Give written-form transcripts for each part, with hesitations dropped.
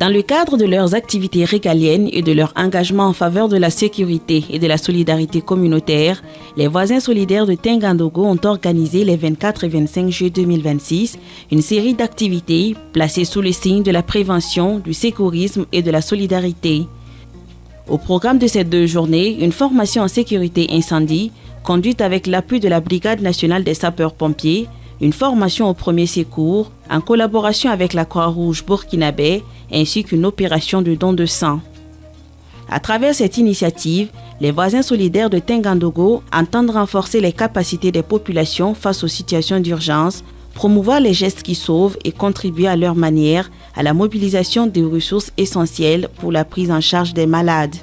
Dans le cadre de leurs activités régaliennes et de leur engagement en faveur de la sécurité et de la solidarité communautaire, les voisins solidaires de Tengandogo ont organisé les 24 et 25 juillet 2026 une série d'activités placées sous le signe de la prévention, du sécurisme et de la solidarité. Au programme de ces 2 journées, une formation en sécurité incendie, conduite avec l'appui de la Brigade nationale des sapeurs-pompiers, une formation au premier secours, en collaboration avec la Croix-Rouge burkinabé, ainsi qu'une opération de don de sang. À travers cette initiative, les voisins solidaires de Tengandogo entendent renforcer les capacités des populations face aux situations d'urgence, promouvoir les gestes qui sauvent et contribuer à leur manière à la mobilisation des ressources essentielles pour la prise en charge des malades.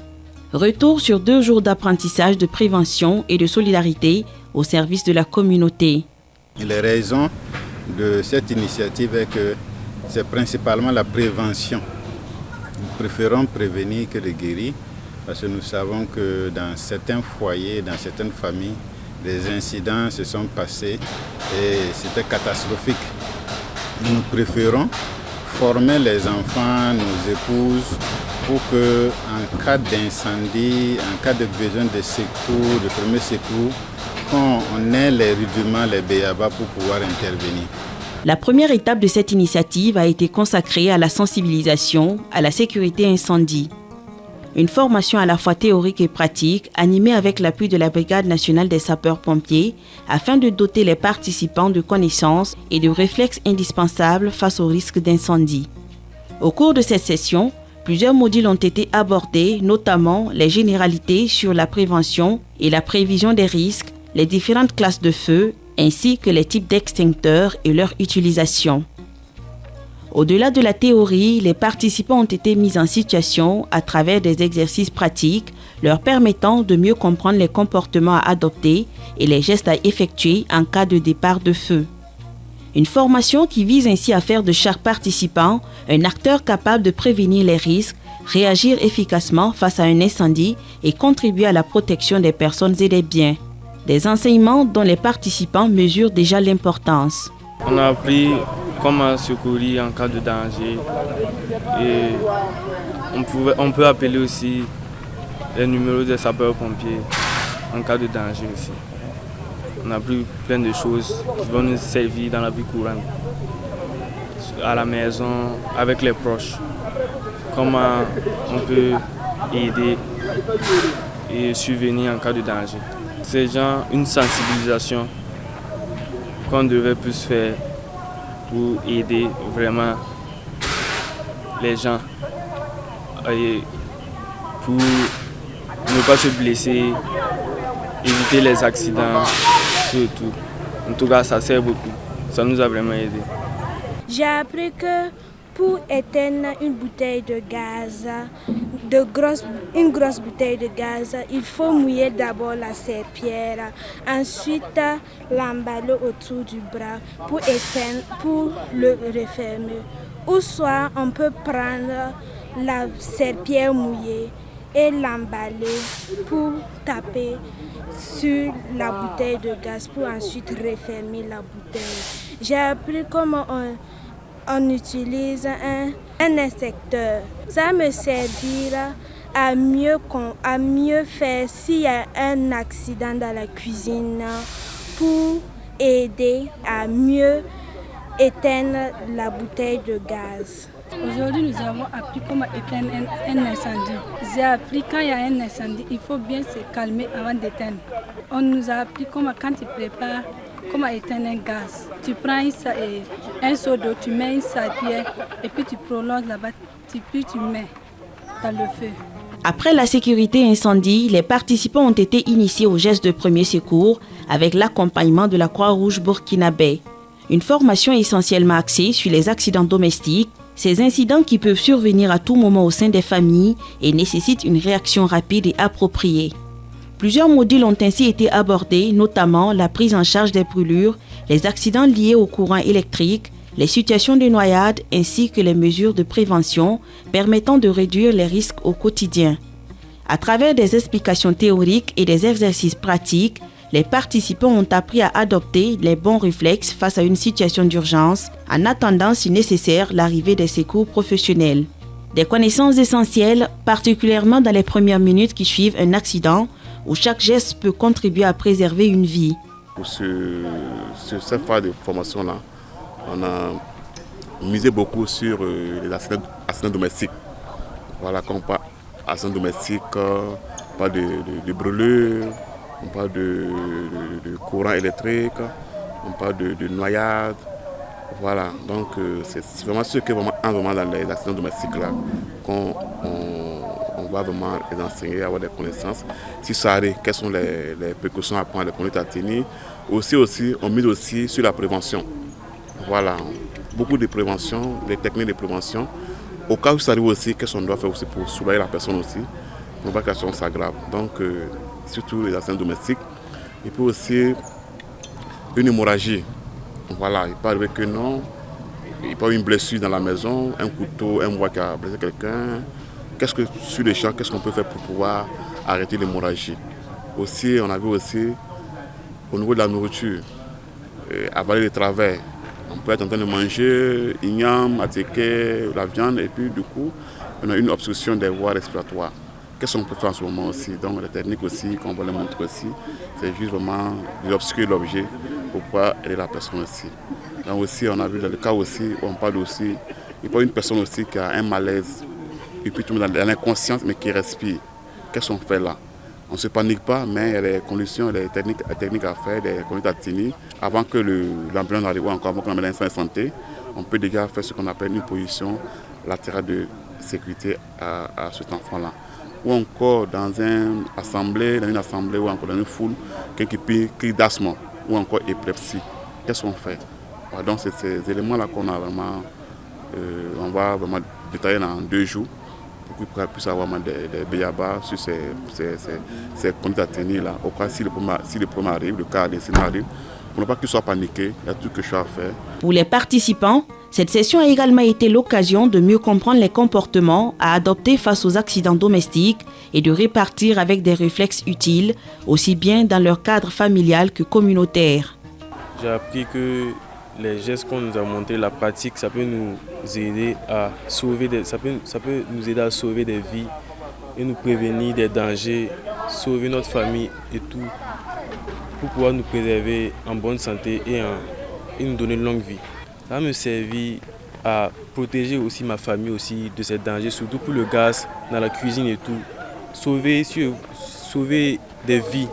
Retour sur 2 jours d'apprentissage de prévention et de solidarité au service de la communauté. Les raisons de cette initiative est que c'est principalement la prévention. Nous préférons prévenir que de guérir parce que nous savons que dans certains foyers, dans certaines familles, des incidents se sont passés et c'était catastrophique. Nous préférons former les enfants, nos épouses, pour qu'en cas d'incendie, en cas de besoin de secours, de premier secours, qu'on ait les rudiments, les béabas pour pouvoir intervenir. La première étape de cette initiative a été consacrée à la sensibilisation à la sécurité incendie. Une formation à la fois théorique et pratique, animée avec l'appui de la Brigade nationale des sapeurs-pompiers, afin de doter les participants de connaissances et de réflexes indispensables face aux risques d'incendie. Au cours de cette session, plusieurs modules ont été abordés, notamment les généralités sur la prévention et la prévision des risques, les différentes classes de feu, ainsi que les types d'extincteurs et leur utilisation. Au-delà de la théorie, les participants ont été mis en situation à travers des exercices pratiques leur permettant de mieux comprendre les comportements à adopter et les gestes à effectuer en cas de départ de feu. Une formation qui vise ainsi à faire de chaque participant un acteur capable de prévenir les risques, réagir efficacement face à un incendie et contribuer à la protection des personnes et des biens. Des enseignements dont les participants mesurent déjà l'importance. On a appris comment secourir en cas de danger et on peut appeler aussi les numéros des sapeurs-pompiers en cas de danger aussi. On a appris plein de choses qui vont nous servir dans la vie courante, à la maison, avec les proches. Comment on peut aider et subvenir en cas de danger. C'est genre une sensibilisation qu'on devait plus faire pour aider vraiment les gens et pour ne pas se blesser, éviter les accidents, surtout. En tout cas, ça sert beaucoup. Ça nous a vraiment aidé. J'ai appris que pour éteindre une bouteille de gaz, une grosse bouteille de gaz, il faut mouiller d'abord la serpillière, ensuite l'emballer autour du bras pour éteindre, pour le refermer. Ou soit on peut prendre la serpillière mouillée et l'emballer pour taper sur la bouteille de gaz pour ensuite refermer la bouteille. J'ai appris comment on utilise un extincteur. Ça me servira à mieux faire s'il y a un accident dans la cuisine pour aider à mieux éteindre la bouteille de gaz. Aujourd'hui, nous avons appris comment éteindre un incendie. J'ai appris quand il y a un incendie, il faut bien se calmer avant d'éteindre. On nous a appris comment, quand tu prépares, comment éteindre un gaz. Tu prends un seau d'eau, tu mets une serpillière et puis tu prolonges là-bas, puis tu mets dans le feu. Après la sécurité incendie, les participants ont été initiés aux gestes de premier secours avec l'accompagnement de la Croix-Rouge burkinabé. Une formation essentiellement axée sur les accidents domestiques, ces incidents qui peuvent survenir à tout moment au sein des familles et nécessitent une réaction rapide et appropriée. Plusieurs modules ont ainsi été abordés, notamment la prise en charge des brûlures, les accidents liés au courant électrique, les situations de noyade ainsi que les mesures de prévention permettant de réduire les risques au quotidien. À travers des explications théoriques et des exercices pratiques, les participants ont appris à adopter les bons réflexes face à une situation d'urgence en attendant si nécessaire l'arrivée des secours professionnels. Des connaissances essentielles, particulièrement dans les premières minutes qui suivent un accident, où chaque geste peut contribuer à préserver une vie. Pour cette phase de formation-là, on a misé beaucoup sur les accidents domestiques. Voilà, quand on parle d'accidents domestiques, on parle de brûlures, on parle de courant électrique, on parle de noyade. Voilà, donc c'est vraiment ce qui est vraiment dans les accidents domestiques là qu'on va vraiment les enseigner, avoir des connaissances. Si ça arrive, quelles sont les précautions à prendre, les conduites à tenir. Aussi, on mise aussi sur la prévention. Voilà, beaucoup de prévention, les techniques de prévention. Au cas où ça arrive aussi, qu'est-ce qu'on doit faire aussi pour soulager la personne aussi, pour ne pas que la situation s'aggrave. Donc, surtout les accidents domestiques. Et puis aussi, une hémorragie. Voilà, il peut arriver que non, il peut y avoir une blessure dans la maison, un couteau, un bois qui a blessé quelqu'un. Qu'est-ce que sur les champs, qu'est-ce qu'on peut faire pour pouvoir arrêter l'hémorragie? Aussi, on a vu aussi au niveau de la nourriture, avaler les travers. On peut être en train de manger igname, attiqué, la viande, et puis du coup, on a une obstruction des voies respiratoires. Qu'est-ce qu'on peut faire en ce moment aussi? Donc la technique aussi, qu'on va les montrer aussi, c'est juste vraiment d'obscurer l'objet pour pouvoir aider la personne aussi. Donc aussi, on a vu dans le cas aussi, où on parle aussi, il peut y avoir une personne aussi qui a un malaise, et puis tout le monde dans l'inconscience, mais qui respire. Qu'est-ce qu'on fait là? On ne se panique pas, mais il y a des conditions, des techniques à faire, des conduites à tenir. Avant que l'ambulance arrive, ou encore avant qu'on ait l'instant de santé, on peut déjà faire ce qu'on appelle une position latérale de sécurité à cet enfant-là. Ou encore dans une assemblée ou encore dans une foule, quelqu'un qui crie d'asthme ou encore épilepsie. Qu'est-ce qu'on fait? Voilà, donc c'est ces éléments-là qu'on a vraiment, on va vraiment détailler dans 2 jours pour qu'ils puissent avoir des béabas sur ces conduites à tenir là. Au cas si le problème arrive, le cas d'incident arrive, pour ne pas qu'ils soient paniqués, il y a tout que je dois faire. Pour les participants, cette session a également été l'occasion de mieux comprendre les comportements à adopter face aux accidents domestiques et de répartir avec des réflexes utiles, aussi bien dans leur cadre familial que communautaire. J'ai appris que les gestes qu'on nous a montrés, la pratique, ça peut nous aider à sauver ça peut nous aider à sauver des vies et nous prévenir des dangers, sauver notre famille et tout, pour pouvoir nous préserver en bonne santé et nous donner une longue vie. Ça me servir à protéger aussi ma famille aussi de ces dangers, surtout pour le gaz dans la cuisine et tout. Sauver des vies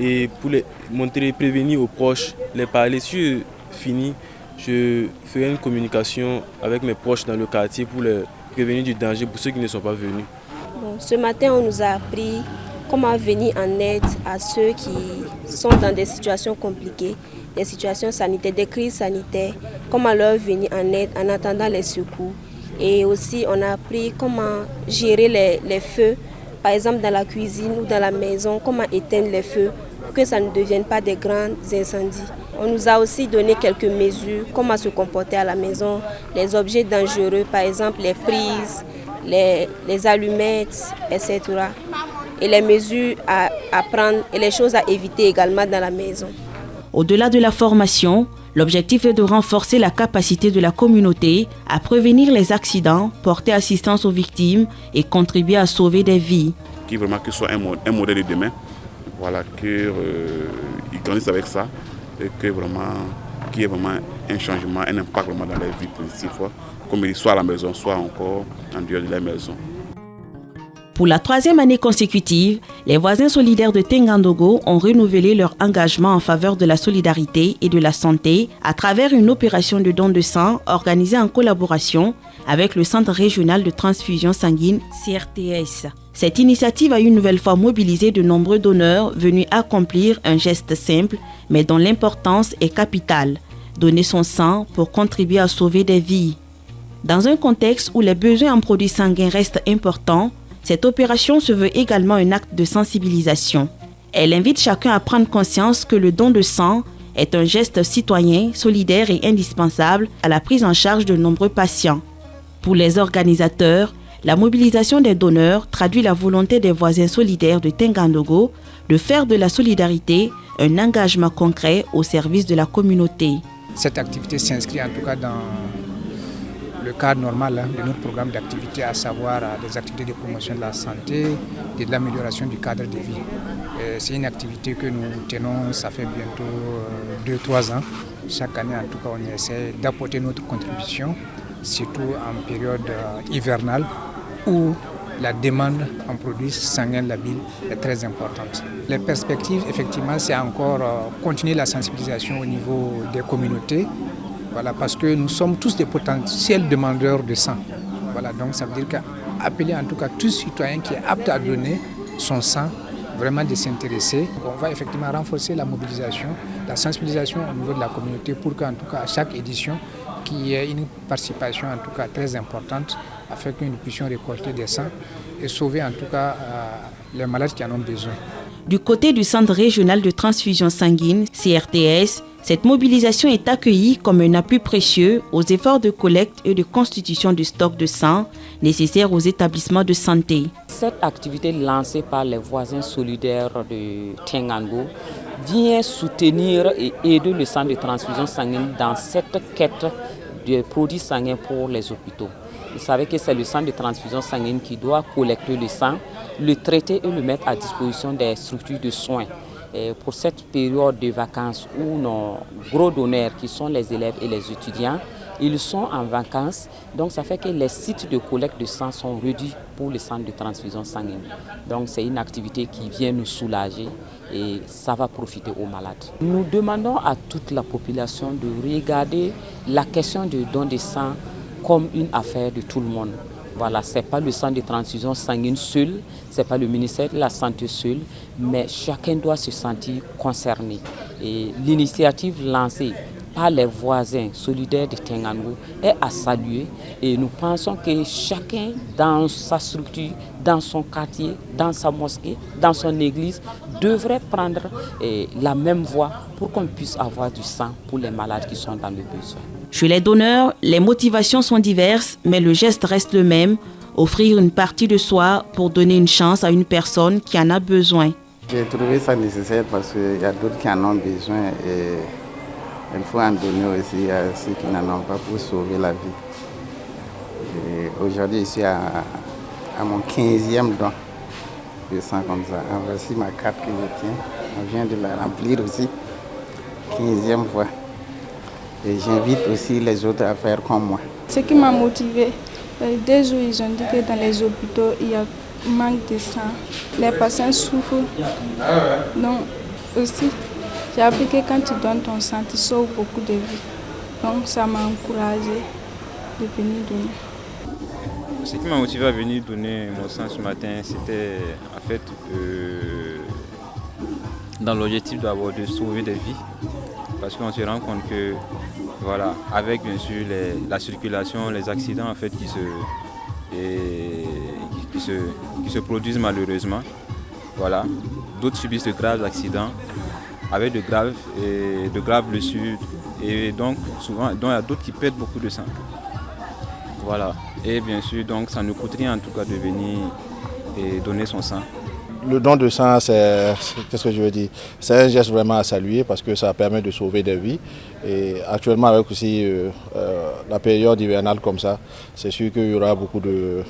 et pour les montrer, prévenir aux proches, les parler. Si je finis, je ferai une communication avec mes proches dans le quartier pour les prévenir du danger pour ceux qui ne sont pas venus. Bon, ce matin, on nous a appris comment venir en aide à ceux qui sont dans des situations compliquées, des situations sanitaires, des crises sanitaires, comment leur venir en aide en attendant les secours. Et aussi, on a appris comment gérer les feux, par exemple dans la cuisine ou dans la maison, comment éteindre les feux pour que ça ne devienne pas des grands incendies. On nous a aussi donné quelques mesures, comment se comporter à la maison, les objets dangereux, par exemple les prises, les allumettes, etc. Et les mesures à prendre et les choses à éviter également dans la maison. Au-delà de la formation, l'objectif est de renforcer la capacité de la communauté à prévenir les accidents, porter assistance aux victimes et contribuer à sauver des vies. Qui vraiment que ce soit un modèle de demain, voilà, qu'ils grandissent avec ça et que vraiment, qu'il y ait vraiment un changement, un impact vraiment dans les vies positives, comme soit à la maison, soit encore en dehors de la maison. Pour la 3e année consécutive, les voisins solidaires de Tengandogo ont renouvelé leur engagement en faveur de la solidarité et de la santé à travers une opération de don de sang organisée en collaboration avec le Centre régional de transfusion sanguine CRTS. Cette initiative a une nouvelle fois mobilisé de nombreux donneurs venus accomplir un geste simple mais dont l'importance est capitale, donner son sang pour contribuer à sauver des vies. Dans un contexte où les besoins en produits sanguins restent importants, cette opération se veut également un acte de sensibilisation. Elle invite chacun à prendre conscience que le don de sang est un geste citoyen, solidaire et indispensable à la prise en charge de nombreux patients. Pour les organisateurs, la mobilisation des donneurs traduit la volonté des voisins solidaires de Tengandogo de faire de la solidarité un engagement concret au service de la communauté. Cette activité s'inscrit en tout cas le cadre normal de notre programme d'activité, à savoir des activités de promotion de la santé et de l'amélioration du cadre de vie. C'est une activité que nous tenons, ça fait bientôt 2-3 ans. Chaque année, en tout cas, on essaie d'apporter notre contribution, surtout en période hivernale où la demande en produits sanguins labiles est très importante. Les perspectives, effectivement, c'est encore continuer la sensibilisation au niveau des communautés, voilà, parce que nous sommes tous des potentiels demandeurs de sang. Voilà, donc ça veut dire qu'appeler en tout cas tout citoyen qui est apte à donner son sang, vraiment de s'intéresser. On va effectivement renforcer la mobilisation, la sensibilisation au niveau de la communauté pour qu'en tout cas à chaque édition, qu'il y ait une participation en tout cas très importante afin que nous puissions récolter des sangs et sauver en tout cas les malades qui en ont besoin. Du côté du Centre régional de transfusion sanguine, CRTS, cette mobilisation est accueillie comme un appui précieux aux efforts de collecte et de constitution de stocks de sang nécessaires aux établissements de santé. Cette activité lancée par les voisins solidaires de Tengango vient soutenir et aider le centre de transfusion sanguine dans cette quête de produits sanguins pour les hôpitaux. Vous savez que c'est le centre de transfusion sanguine qui doit collecter le sang, le traiter et le mettre à disposition des structures de soins. Et pour cette période de vacances où nos gros donneurs, qui sont les élèves et les étudiants, ils sont en vacances, donc ça fait que les sites de collecte de sang sont réduits pour le centre de transfusion sanguine. Donc c'est une activité qui vient nous soulager et ça va profiter aux malades. Nous demandons à toute la population de regarder la question du don de sang comme une affaire de tout le monde. Voilà, ce n'est pas le centre de transfusion sanguine seul, ce n'est pas le ministère de la Santé seul, mais chacun doit se sentir concerné. Et l'initiative lancée par les voisins solidaires de Tengango est à saluer et nous pensons que chacun dans sa structure, dans son quartier, dans sa mosquée, dans son église devrait prendre la même voie pour qu'on puisse avoir du sang pour les malades qui sont dans le besoin. Chez les donneurs, les motivations sont diverses, mais le geste reste le même, offrir une partie de soi pour donner une chance à une personne qui en a besoin. J'ai trouvé ça nécessaire parce qu'il y a d'autres qui en ont besoin et il faut en donner aussi à ceux qui n'en ont pas pour sauver la vie. Aujourd'hui, je suis à mon 15e don de sang comme ça. Voici ma carte que je tiens. On vient de la remplir aussi, 15e fois. Et j'invite aussi les autres à faire comme moi. Ce qui m'a motivé, dès jours ils ont dit que dans les hôpitaux, il y a manque de sang. Les patients souffrent. Donc aussi, j'ai appris que quand tu donnes ton sang, tu sauves beaucoup de vies. Donc ça m'a encouragé de venir donner. Ce qui m'a motivé à venir donner mon sang ce matin, c'était en fait dans l'objectif de sauver des vies. Parce qu'on se rend compte que, voilà, avec bien sûr la circulation, les accidents en fait qui se produisent malheureusement, voilà, d'autres subissent de graves accidents avec de graves blessures et donc souvent il y a d'autres qui perdent beaucoup de sang. Voilà, et bien sûr donc ça ne coûte rien en tout cas de venir et donner son sang. Le don de sang, qu'est-ce que je veux dire? C'est un geste vraiment à saluer parce que ça permet de sauver des vies. Et actuellement, avec aussi la période hivernale comme ça, c'est sûr qu'il y aura beaucoup de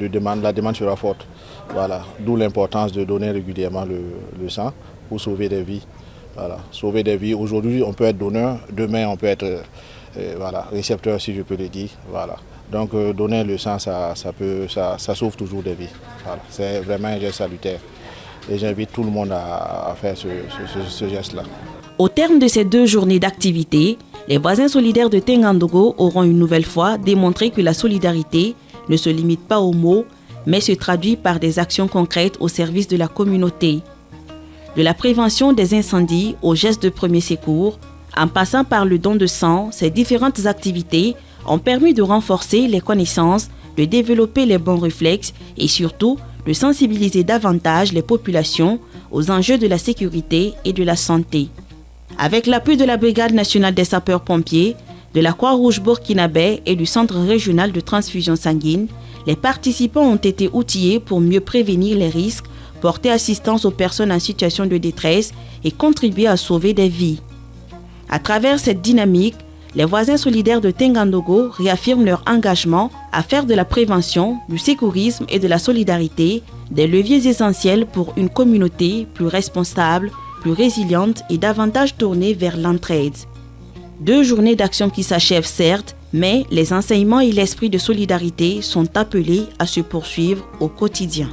demandes. La demande sera forte. Voilà. D'où l'importance de donner régulièrement le sang pour sauver des vies. Voilà. Sauver des vies. Aujourd'hui, on peut être donneur. Demain, on peut être récepteur, si je peux le dire. Voilà. Donc, donner le sang, ça sauve toujours des vies. Voilà. C'est vraiment un geste salutaire. Et j'invite tout le monde à faire ce geste-là. Au terme de ces 2 journées d'activité, les voisins solidaires de Tengango auront une nouvelle fois démontré que la solidarité ne se limite pas aux mots, mais se traduit par des actions concrètes au service de la communauté. De la prévention des incendies aux gestes de premier secours, en passant par le don de sang, ces différentes activités ont permis de renforcer les connaissances, de développer les bons réflexes et surtout de sensibiliser davantage les populations aux enjeux de la sécurité et de la santé. Avec l'appui de la Brigade nationale des sapeurs-pompiers, de la Croix-Rouge burkinabé et du Centre régional de transfusion sanguine, les participants ont été outillés pour mieux prévenir les risques, porter assistance aux personnes en situation de détresse et contribuer à sauver des vies. À travers cette dynamique, Les voisins solidaires de Tengandogo réaffirment leur engagement à faire de la prévention, du sécurisme et de la solidarité des leviers essentiels pour une communauté plus responsable, plus résiliente et davantage tournée vers l'entraide. 2 journées d'action qui s'achèvent certes, mais les enseignements et l'esprit de solidarité sont appelés à se poursuivre au quotidien.